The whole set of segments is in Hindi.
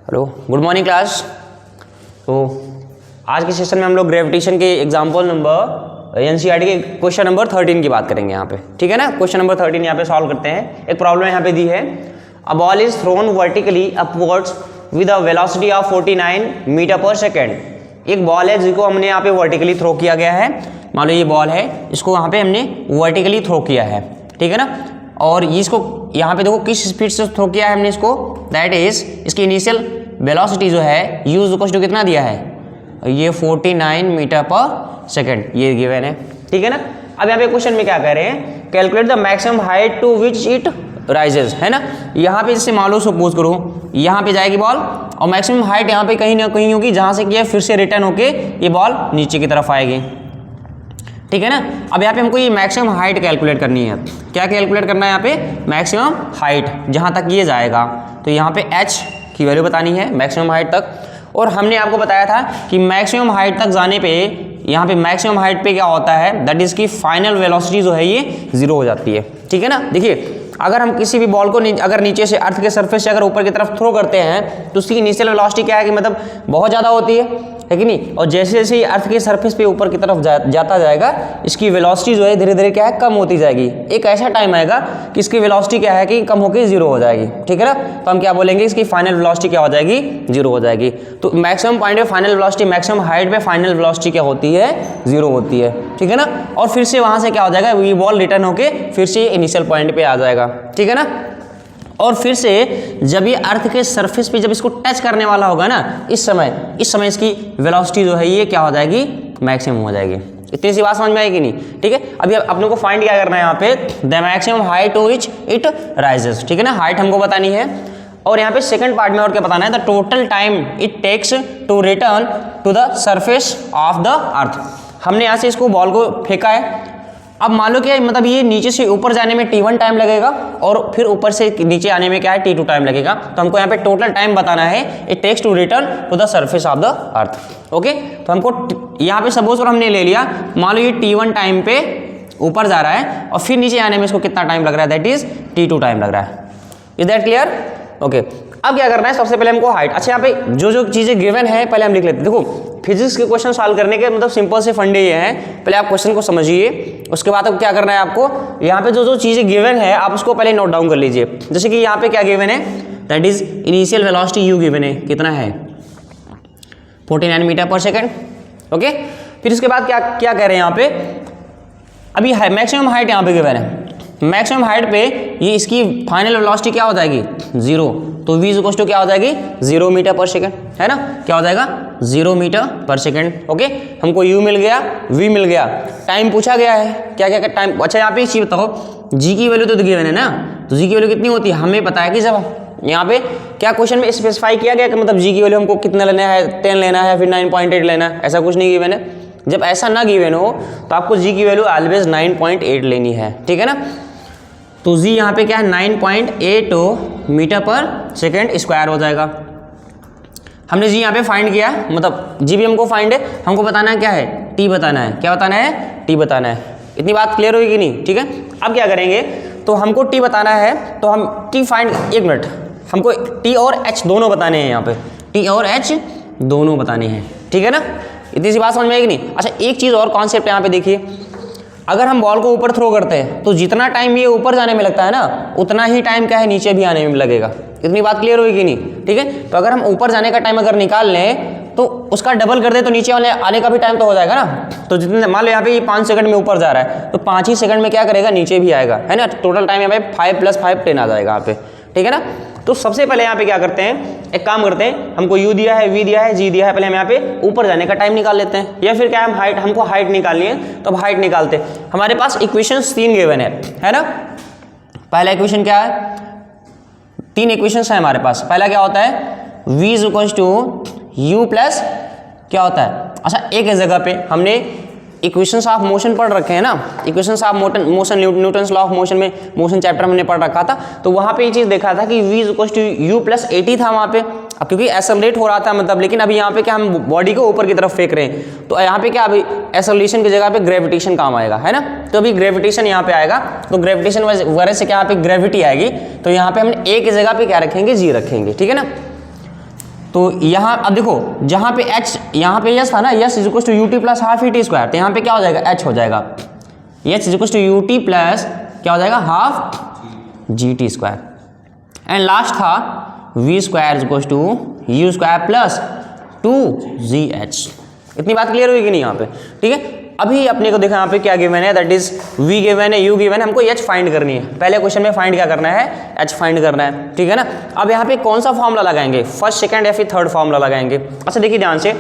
Hello, good morning class. तो आज के सेशन में हम लोग ग्रेविटेशन के एग्जाम्पल नंबर एनसीईआरटी के क्वेश्चन नंबर 13 की बात करेंगे यहाँ पे, ठीक है ना। क्वेश्चन नंबर 13 यहाँ पे सॉल्व करते हैं। एक प्रॉब्लम यहाँ पे दी है, a ball is thrown vertically upwards with a velocity of 49 metre per second. एक बॉल है जिसको हमने यहाँ पे वर्टिकली थ्रो किया गया है। मान लो ये बॉल है, इसको यहाँ पे हमने वर्टिकली थ्रो किया है, ठीक है ना। और इसको यहाँ पे देखो किस स्पीड से थ्रो किया है हमने इसको, दैट इज इसकी इनिशियल वेलोसिटी जो है u इक्वल टू कितना दिया है, ये 49 मीटर पर सेकेंड, ये गिवन है, ठीक है ना। अब यहाँ पे क्वेश्चन में क्या कह रहे हैं, calculate the maximum height to which it rises, है ना। यहाँ पे जैसे मान लो सपोज करो यहाँ पे जाएगी बॉल और मैक्सिमम हाइट यहाँ पे कहीं ना कहीं होगी जहाँ से कि फिर से रिटर्न होके ये बॉल नीचे की तरफ आएगी, ठीक है ना। अब यहाँ पे हमको ये मैक्सिमम हाइट कैलकुलेट करनी है। क्या कैलकुलेट करना है यहाँ पे, मैक्सिमम हाइट जहाँ तक ये जाएगा। तो यहाँ पे h की वैल्यू बतानी है मैक्सिमम हाइट तक। और हमने आपको बताया था कि मैक्सिमम हाइट तक जाने पे यहाँ पे मैक्सिमम हाइट पे क्या होता है, दैट इज की फाइनल वेलोसिटी जो है ये 0 हो जाती है, ठीक है ना। देखिए अगर हम किसी भी बॉल को अगर नीचे से अर्थ के सरफेस से अगर ऊपर की तरफ थ्रो करते हैं तो उसकी इनिशियल वेलोसिटी क्या है कि मतलब बहुत ज़्यादा होती है कि नहीं। और जैसे जैसे ये अर्थ के सरफेस पे ऊपर की तरफ जाता जाएगा इसकी वेलोसिटी जो है धीरे धीरे क्या है, कम होती जाएगी। एक ऐसा टाइम आएगा कि इसकी वेलोसिटी क्या है कि कम होकर 0 हो जाएगी, ठीक है ना। तो हम क्या बोलेंगे, इसकी फाइनल वेलोसिटी क्या हो जाएगी, 0 हो जाएगी। तो मैक्सिमम पॉइंट पे फाइनल वेलोसिटी, मैक्सिमम हाइट पे फाइनल वेलोसिटी क्या होती है, 0 होती है, ठीक है ना। और फिर से वहाँ से क्या हो जाएगा, ये बॉल रिटर्न होके फिर से इनिशियल पॉइंट पे आ जाएगा, ठीक है ना। और फिर से जब ये अर्थ के सरफेस पे जब इसको टच करने वाला होगा ना, इस समय इसकी वेलोसिटी जो है ये क्या हो जाएगी, मैक्सिमम हो जाएगी। इतनी सी बात समझ में आएगी नहीं, ठीक है। अभी अपने को फाइंड क्या करना है यहाँ पे, the maximum height to which it rises, ठीक है ना। हाइट हमको बतानी है। और यहाँ पे सेकंड पार्ट में और क्या बताना है, the total time it takes to return to the surface of the earth. हमने यहाँ से इसको बॉल को फेंका है। अब मान लो क्या मतलब ये नीचे से ऊपर जाने में t1 टाइम लगेगा और फिर ऊपर से नीचे आने में क्या है, t2 टाइम लगेगा। तो हमको यहाँ पे टोटल टाइम बताना है, it takes to return to the surface of the earth, okay. तो हमको यहाँ पे सपोज और हमने ले लिया, मान लो ये t1 टाइम पे ऊपर जा रहा है और फिर नीचे आने में इसको कितना टाइम लग रहा है, दैट इज t2 टाइम लग रहा है। Is that clear, okay. अब क्या करना है, सबसे पहले हमको हाइट, अच्छा यहाँ पे जो जो चीज़ें गिवन है पहले हम लिख लेते हैं। देखो फिजिक्स के क्वेश्चन सॉल्व करने के मतलब सिंपल से फंडे ये हैं, पहले आप क्वेश्चन को समझिए, उसके बाद अब क्या करना है आपको, यहाँ पे जो जो चीज़ें गिवन है आप उसको पहले नोट डाउन कर लीजिए। जैसे कि यहाँ पे क्या गिवन है, that is initial velocity u given है, कितना है 49 मीटर पर सेकेंड, ओके। फिर इसके बाद क्या क्या कह रहे हैं यहाँ पे, अभी मैक्सिमम हाइट यहाँ पे गिवन है। मैक्सिमम हाइट पे ये इसकी फाइनल वेलोसिटी क्या हो जाएगी, 0। तो v इक्वल टू क्या हो जाएगी, 0 मीटर पर सेकेंड, है ना। क्या हो जाएगा, 0 मीटर पर सेकेंड, ओके। हमको u मिल गया, v मिल गया, टाइम पूछा गया है, क्या क्या टाइम। अच्छा यहाँ पे एक चीज बताओ, g की वैल्यू तो गिवन है ना, तो g की वैल्यू कितनी होती है हमें पता है कि जब यहाँ पे क्या क्वेश्चन में स्पेसिफाई किया गया कि मतलब g की वैल्यू हमको कितना लेना है, 10 लेना है, फिर 9.8 लेना है, ऐसा कुछ नहीं गिवन है। जब ऐसा ना गिवन हो तो आपको g की वैल्यू ऑलवेज 9.8 लेनी है, ठीक है ना। तो g यहाँ पे क्या है, 9.8 मीटर पर सेकेंड स्क्वायर हो जाएगा। हमने g यहाँ पे फाइंड किया, मतलब g भी हमको फाइंड है, हमको बताना है क्या है, t बताना है। क्या बताना है, t बताना है। इतनी बात क्लियर होगी कि नहीं, ठीक है। अब क्या करेंगे, तो हमको t बताना है, तो हम t फाइंड, एक मिनट, हमको t और h दोनों बताने हैं, यहाँ पे t और h दोनों बताने हैं, ठीक है ना। इतनी सी बात समझ में आएगी नहीं। अच्छा एक चीज़ और कॉन्सेप्ट यहाँ पे देखिए, अगर हम बॉल को ऊपर थ्रो करते हैं तो जितना टाइम ये ऊपर जाने में लगता है ना, उतना ही टाइम क्या है नीचे भी आने में लगेगा। इतनी बात क्लियर होगी कि नहीं, ठीक है। तो अगर हम ऊपर जाने का टाइम अगर निकाल लें तो उसका डबल कर दे तो नीचे वाले आने का भी टाइम तो हो जाएगा ना। तो जितने मान लो यहाँ पे ये 5 सेकंड में ऊपर जा रहा है तो 5 ही सेकंड में क्या करेगा, नीचे भी आएगा, है ना। टोटल टाइम यहाँ पे 5 + 5 10 आ जाएगा यहाँ पे, ठीक है ना। तो सबसे पहले यहाँ पे क्या करते हैं, एक काम करते हैं, हमको u दिया है, v दिया है, g दिया है, पहले हम यहाँ पे ऊपर जाने का टाइम निकाल लेते हैं। या फिर क्या हम हाइट, हमको हाइट निकालनी है तो अब हाइट निकालते हैं। हमारे पास इक्वेशंस 3 गिवन है ना। पहला इक्वेशन क्या है, 3 इक्वेशंस है हमारे पास। पहला क्या होता है, v equals to u plus क्या होता है, अच्छा एक जगह पे हमने इक्वेशंस ऑफ मोशन पढ़ रखे हैं ना, equations of motion, Newton's law of motion में मोशन चैप्टर हमने पढ़ रखा था। तो वहाँ पे ये चीज़ देखा था कि v equals to u plus 80 था वहाँ पे। अब क्योंकि एक्सेलरेट हो रहा था मतलब, लेकिन अभी यहाँ पे क्या हम बॉडी को ऊपर की तरफ फेंक रहे हैं, तो यहाँ पे क्या अभी एक्सेलरेशन की जगह पे ग्रेविटेशन काम आएगा, है ना। तो अभी ग्रेविटेशन यहाँ पे आएगा, तो ग्रेविटेशन वजह से क्या यहाँ पे ग्रेविटी आएगी, तो यहाँ पे हम एक जगह पे क्या रखेंगे, g रखेंगे, ठीक है ना। तो यहाँ अब देखो जहाँ पे h यहाँ पे यस था ना, S is equal to U T plus half E T square, तो यहाँ पे क्या हो जाएगा h हो जाएगा, S is equal to U T plus क्या हो जाएगा half G T square. And last था V square is equal to you square plus 2gh। इतनी बात क्लियर हुई कि नहीं यहाँ पे? ठीक है, अभी अपने को देखो यहाँ पे क्या गिवन है, दैट इज v गिवन है, u गिवन है, हमको h फाइंड करनी है। पहले क्वेश्चन में फाइंड क्या करना है, h फाइंड करना है, ठीक है ना। अब यहाँ पे कौन सा फॉर्मूला लगाएंगे, फर्स्ट सेकंड या फिर थर्ड फॉर्मूला लगाएंगे। अच्छा देखिए ध्यान से,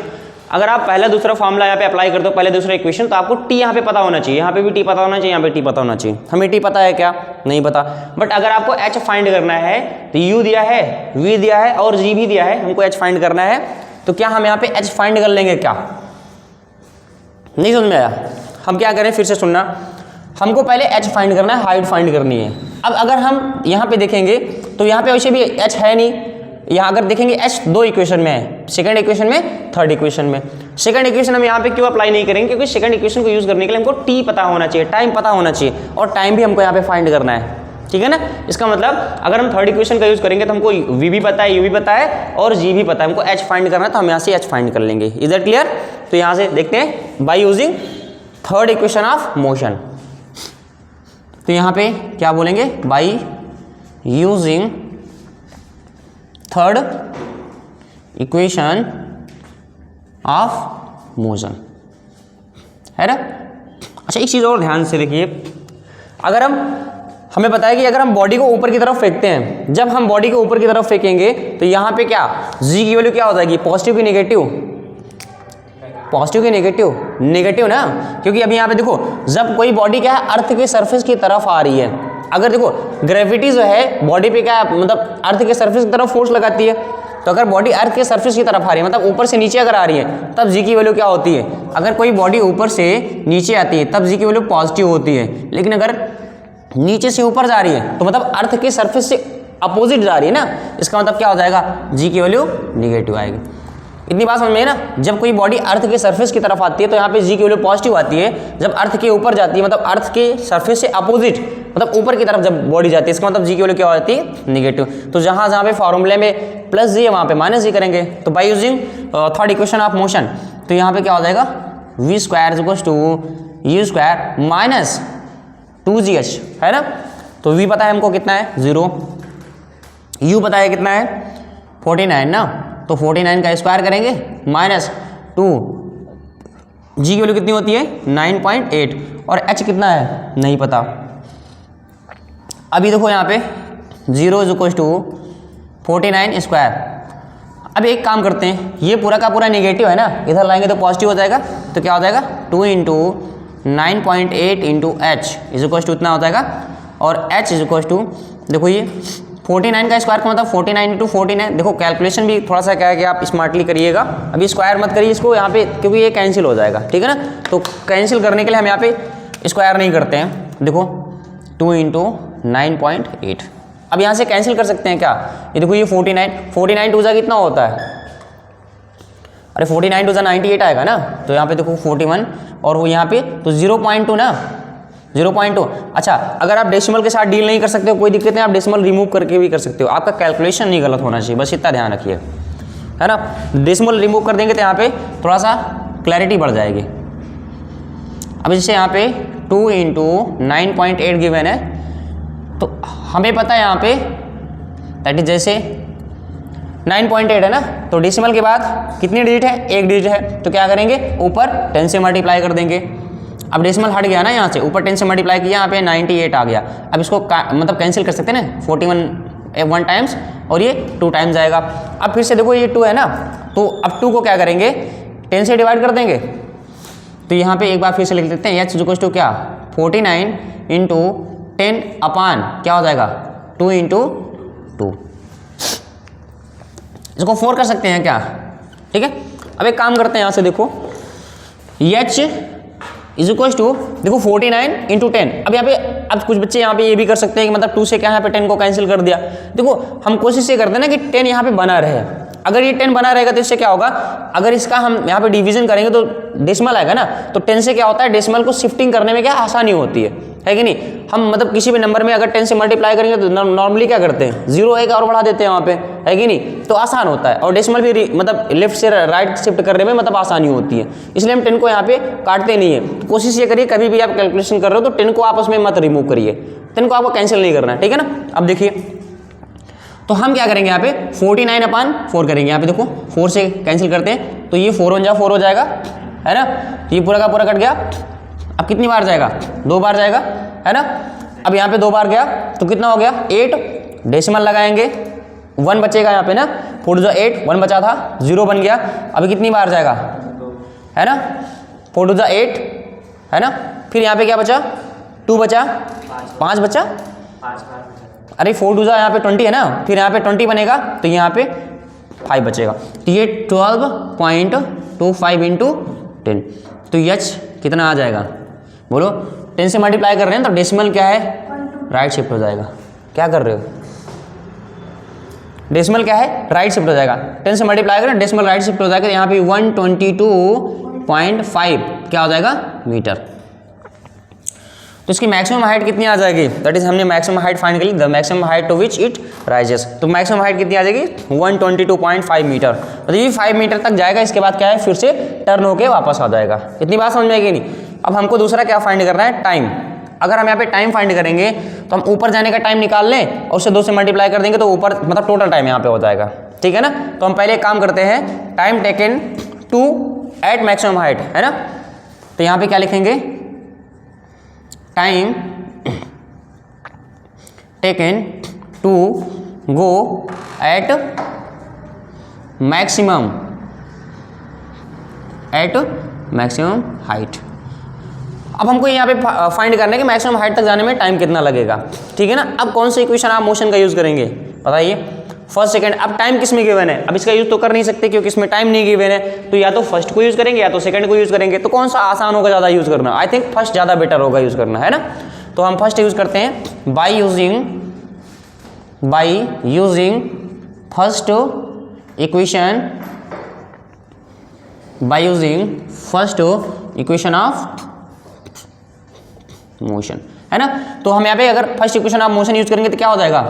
अगर आप पहला दूसरा फॉर्मूला यहाँ पे अप्लाई करते हो, पहले दूसरा इक्वेशन, तो आपको t यहाँ पे पता होना चाहिए, यहाँ पे भी t पता होना चाहिए, यहाँ पे t पता होना चाहिए। हमें t पता है क्या, नहीं पता। बट अगर आपको h फाइंड करना है तो u दिया है, v दिया है और g भी दिया है, हमको h फाइंड करना है, तो क्या हम यहाँ पे h फाइंड कर लेंगे क्या? नहीं समझ में आया? हम क्या करें, फिर से सुनना, हमको पहले h फाइंड करना है, हाइट फाइंड करनी है। अब अगर हम यहाँ पे देखेंगे तो यहाँ पे वैसे भी h है नहीं, यहाँ अगर देखेंगे h दो इक्वेशन में है, सेकंड इक्वेशन में, थर्ड इक्वेशन में। सेकंड इक्वेशन हम यहाँ पे क्यों अप्लाई नहीं करेंगे, क्योंकि सेकंड इक्वेशन को यूज करने के लिए हमको t पता होना चाहिए, टाइम पता होना चाहिए, और टाइम भी हमको यहाँ पे फाइंड करना है, ठीक है ना। इसका मतलब अगर हम थर्ड इक्वेशन का यूज करेंगे तो हमको v भी पता है, u भी पता है और g भी पता है, हमको h फाइंड करना है, तो हम यहाँ से h फाइंड कर लेंगे। Is that clear? तो यहाँ से देखते हैं, bye using third equation of motion, तो यहाँ पे क्या बोलेंगे, bye using third equation of motion, है ना। अच्छा एक चीज़ और ध्यान से देखिए, अगर हमें पता है कि अगर हम बॉडी को ऊपर की तरफ फेंकते हैं, जब हम बॉडी को ऊपर की तरफ फेंकेंगे तो यहाँ पे क्या g की वैल्यू क्या हो जाएगी, पॉजिटिव की नेगेटिव, पॉजिटिव की नेगेटिव, नेगेटिव ना, क्योंकि अभी यहाँ पे देखो जब कोई बॉडी क्या है अर्थ के सरफेस की तरफ आ रही है, अगर देखो ग्रेविटी जो है बॉडी पे क्या है, मतलब अर्थ के सरफेस की तरफ फोर्स लगाती है, तो अगर बॉडी अर्थ के सरफेस की तरफ आ रही है, मतलब ऊपर से नीचे अगर आ रही है, तब जी की वैल्यू क्या होती है, अगर कोई बॉडी ऊपर से नीचे आती है तब जी की वैल्यू पॉजिटिव होती है, लेकिन अगर नीचे से ऊपर जा रही है तो मतलब अर्थ के सरफेस से अपोजिट जा रही है ना, इसका मतलब क्या हो जाएगा, जी की वैल्यू निगेटिव आएगी। इतनी बात समझ में है ना, जब कोई बॉडी अर्थ के सरफेस की तरफ आती है तो यहाँ पे जी की वैल्यू पॉजिटिव आती है, जब अर्थ के ऊपर जाती है मतलब अर्थ के सरफेस से अपोजिट, मतलब ऊपर की तरफ जब बॉडी जाती है, इसका मतलब जी की वैल्यू क्या होती है, निगेटिव। तो जहाँ जहाँ पे फॉर्मूले में प्लस जी है वहाँ पे माइनस जी करेंगे। तो by using third equation of motion, तो यहाँ पे क्या हो जाएगा, v square equals to you square minus 2gh, है ना। तो वी पता है हमको कितना है 0, यू पता है कितना है 49 ना, तो 49 का स्क्वायर करेंगे माइनस 2, जी की वैल्यू कितनी होती है 9.8, और h कितना है नहीं पता। अभी देखो यहाँ पे 0 इज इक्वल टू 49 स्क्वायर। अब एक काम करते हैं, ये पूरा का पूरा नेगेटिव है ना, इधर लाएंगे तो पॉजिटिव हो जाएगा, तो क्या हो जाएगा 2 into 9.8 into h is equal to इतना हो जाएगा, और h इज इक्वल टू देखो ये 49 का स्क्वायर का मतलब 49 इंटू 49। देखो कैलकुलेशन भी थोड़ा सा क्या है कि आप स्मार्टली करिएगा, अभी स्क्वायर मत करिए इसको यहाँ पे, क्योंकि ये कैंसिल हो जाएगा, ठीक है ना। तो कैंसिल करने के लिए हम यहाँ पे स्क्वायर नहीं करते हैं, देखो 2 इंटू 9.8। अब यहाँ से कैंसिल कर सकते हैं क्या, ये देखो ये 49 टू जा कितना होता है, अरे 49 टू जा 98 आएगा ना, तो यहाँ पे देखो 41 और वो यहाँ पे तो 0.2 ना, 0.2। अच्छा अगर आप डेसिमल के साथ डील नहीं कर सकते हो कोई दिक्कत नहीं, आप डेसिमल रिमूव करके भी कर सकते हो, आपका कैलकुलेशन नहीं गलत होना चाहिए, बस इतना ध्यान रखिए, है ना। डेसिमल रिमूव कर देंगे तो यहाँ पे थोड़ा सा क्लैरिटी बढ़ जाएगी। अब जैसे यहाँ पे 2 इंटू 9.8 गिवन है, तो हमें पता है यहाँ पे दैट इज जैसे 9.8 है ना, तो डेसिमल के बाद कितनी डिजिट है, एक डिजिट है, तो क्या करेंगे ऊपर 10 से मल्टीप्लाई कर देंगे। अब डेसिमल हट गया ना यहाँ से, ऊपर 10 से मल्टीप्लाई किया, यहाँ पे 98 आ गया। अब इसको मतलब कैंसिल कर सकते हैं ना, 41 1 टाइम्स और ये 2 टाइम्स आएगा। अब फिर से देखो ये 2 है ना, तो अब 2 को क्या करेंगे 10 से डिवाइड कर देंगे, तो यहाँ पे एक बार फिर से लिख देते हैं, h इक्वल टू क्या 49 इंटू 10 अपान क्या हो जाएगा 2 इंटू 2, इसको 4 कर सकते हैं क्या, ठीक है। अब एक काम करते हैं यहाँ से देखो h इज इक्वल टू देखो 49 इंटू 10। अब यहाँ पे अब कुछ बच्चे यहाँ पे ये भी कर सकते हैं कि मतलब 2 से क्या यहाँ पे 10 को कैंसिल कर दिया। देखो हम कोशिश ये करते हैं ना कि 10 यहाँ पे बना रहे, अगर ये 10 बना रहेगा तो इससे क्या होगा, अगर इसका हम यहाँ पे डिवीजन करेंगे तो डेसिमल आएगा ना, तो 10 से क्या होता है, डेसिमल को शिफ्टिंग करने में क्या आसानी होती है कि नहीं। हम मतलब किसी भी नंबर में अगर 10 से मल्टीप्लाई करेंगे तो नॉर्मली क्या करते हैं, 0 एक और बढ़ा देते हैं वहाँ पे, है कि नहीं, तो आसान होता है। और डेसिमल भी मतलब लेफ्ट से राइट शिफ्ट करने में मतलब आसानी होती है, इसलिए हम 10 को यहाँ पे काटते नहीं है। तो कोशिश ये करिए कभी भी आप कैलकुलेशन कर रहे हो तो 10 को आपस में मत रिमूव करिए, 10 को आपको कैंसिल नहीं करना है, ठीक है ना। अब देखिए तो हम क्या करेंगे यहाँ पे 49/4 करेंगे, यहाँ पे देखो 4 से कैंसिल करते हैं तो ये 4 1 जा 4 हो जाएगा, है ना, तो ये पूरा का पूरा कट गया। अब कितनी बार जाएगा, 2 बार जाएगा, है ना। अब यहाँ पे 2 बार गया तो कितना हो गया 8, डेसिमल लगाएंगे 1 बचेगा यहाँ पे ना, 4 2 8, 1 बचा था 0 बन गया। अभी कितनी बार जाएगा, है ना, 4 2 8, है ना, फिर यहाँ पे क्या बचा 2 बचा, 5 बचा, अरे 4 2 यहाँ पे 20 है ना, फिर यहाँ पे 20 बनेगा तो यहाँ पे 5 बचेगा, तो ये 12.25 इंटू 10, तो यच कितना आ जाएगा बोलो। 10 से मल्टीप्लाई कर रहे हैं तो डेसिमल क्या है, राइट शिफ्ट हो जाएगा। क्या कर रहे हो, डेसिमल क्या है, राइट शिफ्ट हो जाएगा। 10 से मल्टीप्लाई करें डेसिमल राइट शिफ्ट हो जाएगा, यहाँ पे 122.5 क्या हो जाएगा मीटर। तो इसकी मैक्सिमम हाइट कितनी आ जाएगी, दैट इज हमने मैक्सिमम हाइट फाइंड कर ली, the maximum height to which it rises. तो मैक्सिमम हाइट कितनी आ जाएगी 122.5 मीटर, मतलब ये 5 मीटर तक जाएगा, इसके बाद क्या है फिर से टर्न होके वापस आ जाएगा। इतनी बात समझ में आएगी नहीं। अब हमको दूसरा क्या फाइंड करना है, टाइम। अगर हम यहाँ पे टाइम फाइंड करेंगे तो हम ऊपर जाने का टाइम निकाल लें और उसे 2 से मल्टीप्लाई कर देंगे तो ऊपर मतलब टोटल टाइम यहाँ पे हो जाएगा, ठीक है ना। तो हम पहले एक काम करते हैं, time taken to at maximum height, है ना, तो यहाँ पे क्या लिखेंगे, time taken to go at maximum height. अब हमको यहाँ पे फाइंड करना है कि मैक्सिमम हाइट तक जाने में टाइम कितना लगेगा, ठीक है ना। अब कौन सा इक्वेशन आप मोशन का यूज करेंगे बताइए, फर्स्ट सेकंड। अब टाइम किस में गिवन है, अब इसका यूज तो कर नहीं सकते क्योंकि इसमें टाइम नहीं गिवन है, तो या तो फर्स्ट को यूज करेंगे या तो सेकंड को यूज करेंगे। तो कौन सा आसान होगा ज़्यादा यूज करना, आई थिंक फर्स्ट ज़्यादा बेटर होगा यूज करना, है ना। तो हम फर्स्ट यूज करते हैं by using first equation of motion, है ना। तो हम यहाँ पे अगर first equation of motion use करेंगे तो क्या हो जाएगा,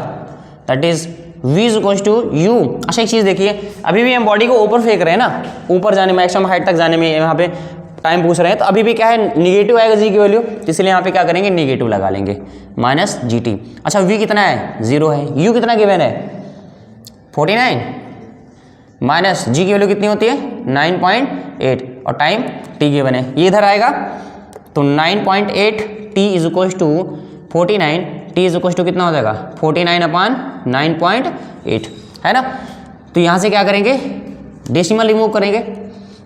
that is v is equal to u. अच्छा एक चीज़ देखिए, अभी भी हम बॉडी को ऊपर फेंक रहे हैं ना, ऊपर जाने मैक्सिमम हाइट तक जाने में यहाँ पे टाइम पूछ रहे हैं, तो अभी भी क्या है निगेटिव आएगा जी की वैल्यू, इसलिए यहाँ पे क्या करेंगे नेगेटिव लगा लेंगे माइनस GT। अच्छा v कितना है 0 है, u कितना गिवन है 49 माइनस g की वैल्यू कितनी होती है 9.8 और टाइम t गिवन है, ये इधर आएगा तो 9.8 t is equal to 49, t is equal to कितना हो जाएगा 49/9.8, है ना। तो यहाँ से क्या करेंगे डेसिमल रिमूव करेंगे,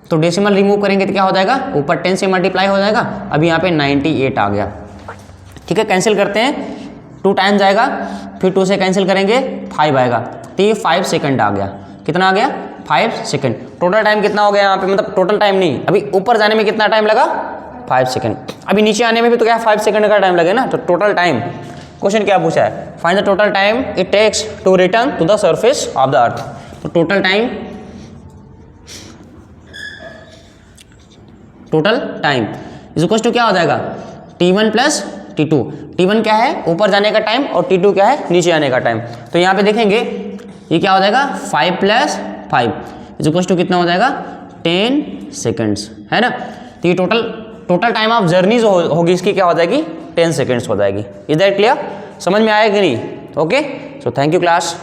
तो डेसिमल रिमूव करेंगे तो क्या हो जाएगा, ऊपर 10 से मल्टीप्लाई हो जाएगा, अभी यहाँ पे 98 आ गया, ठीक है। कैंसिल करते हैं, 2 टाइम जाएगा, फिर 2 से कैंसिल करेंगे 5 आएगा, तो ये 5 सेकंड आ गया। कितना आ गया 5 सेकंड। टोटल टाइम कितना हो गया यहाँ पे, मतलब टोटल टाइम नहीं, अभी ऊपर जाने में कितना टाइम लगा 5 सेकंड, अभी नीचे आने में भी तो क्या 5 सेकंड का टाइम लगे ना। तो टोटल टाइम क्वेश्चन क्या पूछा है, find the total time it takes to return to the surface of the earth. तो total time is equal to क्या हो जाएगा T1 प्लस T2। T1 क्या है ऊपर जाने का टाइम और T2 क्या है नीचे आने का टाइम। तो यहाँ पे देखेंगे ये क्या हो जाएगा 5 + 5 इज इक्वल टू कितना हो जाएगा 10 सेकेंड्स, है ना। तो ये टोटल टाइम ऑफ जर्नी जो होगी इसकी क्या हो जाएगी 10 सेकेंड्स हो जाएगी। इज दैट क्लियर, समझ में आया कि नहीं। Okay, so thank you class.